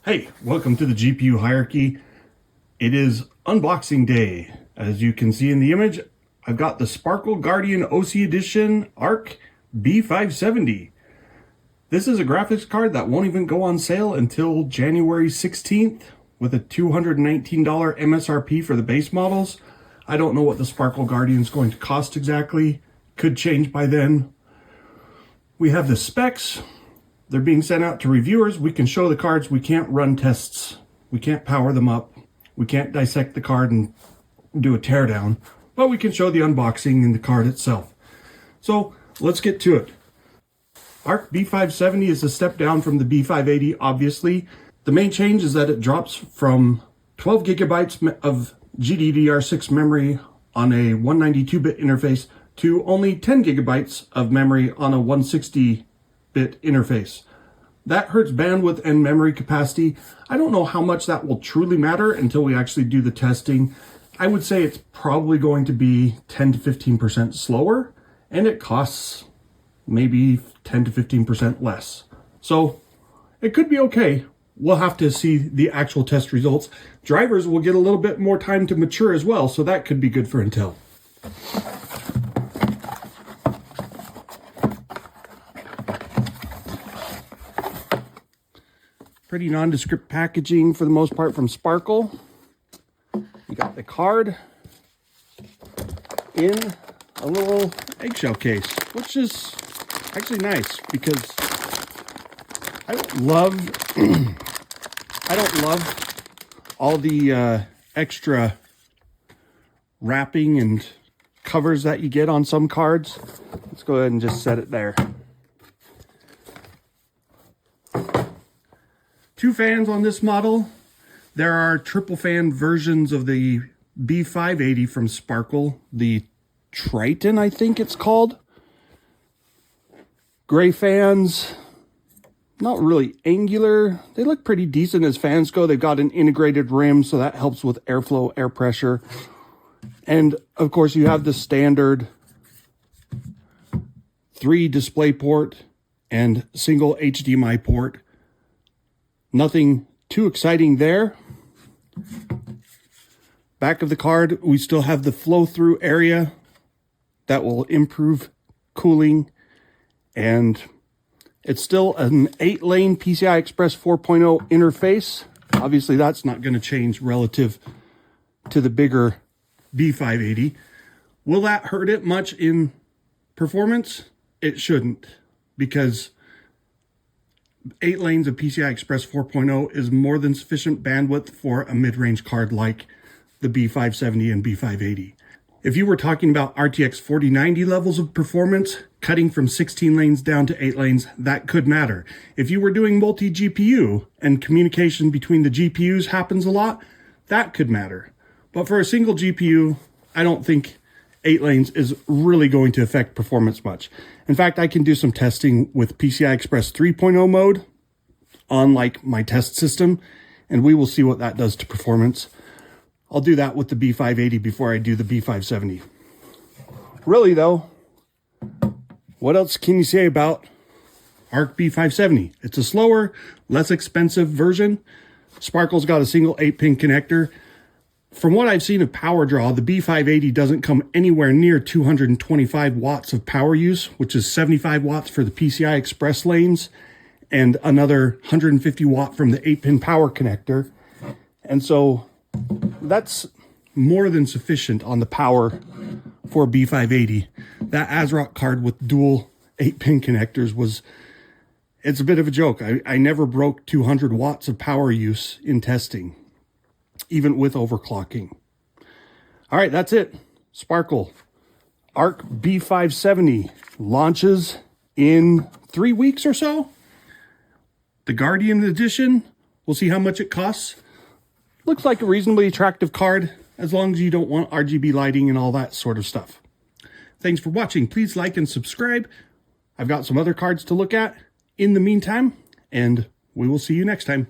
Hey, welcome to the GPU hierarchy. It is unboxing day. As you can see in the image, I've got the Sparkle Guardian OC Edition Arc B570. This is a graphics card that won't even go on sale until January 16th with a $219 MSRP for the base models. I don't know what the Sparkle Guardian is going to cost exactly. Could change by then. We have the specs. They're being sent out to reviewers. We can show the cards. We can't run tests. We can't power them up. We can't dissect the card and do a teardown, but we can show the unboxing and the card itself. So let's get to it. Arc B570 is a step down from the B580, obviously. The main change is that it drops from 12 gigabytes of GDDR6 memory on a 192-bit interface to only 10 gigabytes of memory on a 160-bit interface. That hurts bandwidth and memory capacity. I don't know how much that will truly matter until we actually do the testing. I would say it's probably going to be 10 to 15% slower, and it costs maybe 10 to 15% less. So it could be okay. We'll have to see the actual test results. Drivers will get a little bit more time to mature as well, so that could be good for Intel. Pretty nondescript packaging for the most part from Sparkle. You got the card in a little eggshell case, which is actually nice because I don't love all the extra wrapping and covers that you get on some cards. Let's go ahead and just set it there. Two fans on this model. There are triple fan versions of the B580 from Sparkle, the Triton, I think it's called. Gray fans, not really angular. They look pretty decent as fans go. They've got an integrated rim, so that helps with airflow, air pressure. And of course, you have the standard 3 display port and single HDMI port. Nothing too exciting there. Back of the card, we still have the flow-through area that will improve cooling, and it's still an 8-lane PCI Express 4.0 interface. Obviously, that's not going to change relative to the bigger B580. Will that hurt it much in performance? It shouldn't, because 8 lanes of PCI Express 4.0 is more than sufficient bandwidth for a mid-range card like the B570 and B580. If you were talking about RTX 4090 levels of performance, cutting from 16 lanes down to 8 lanes, that could matter. If you were doing multi-GPU and communication between the GPUs happens a lot, that could matter. But for a single GPU, I don't think 8 lanes is really going to affect performance much. In fact, I can do some testing with PCI Express 3.0 mode on like my test system, and we will see what that does to performance. I'll do that with the B580 before I do the B570. Really though, what else can you say about Arc B570? It's a slower, less expensive version. Sparkle's got a single 8-pin connector. From what I've seen of power draw, the B580 doesn't come anywhere near 225 watts of power use, which is 75 watts for the PCI Express lanes and another 150 watt from the 8-pin power connector. And so that's more than sufficient on the power for B580. That ASRock card with dual 8-pin connectors it's a bit of a joke. I never broke 200 watts of power use in testing, even with overclocking. All right, that's it. Sparkle Arc B570 launches in 3 weeks or so. The Guardian Edition, we'll see how much it costs. Looks like a reasonably attractive card, as long as you don't want RGB lighting and all that sort of stuff. Thanks for watching. Please like and subscribe. I've got some other cards to look at in the meantime, and we will see you next time.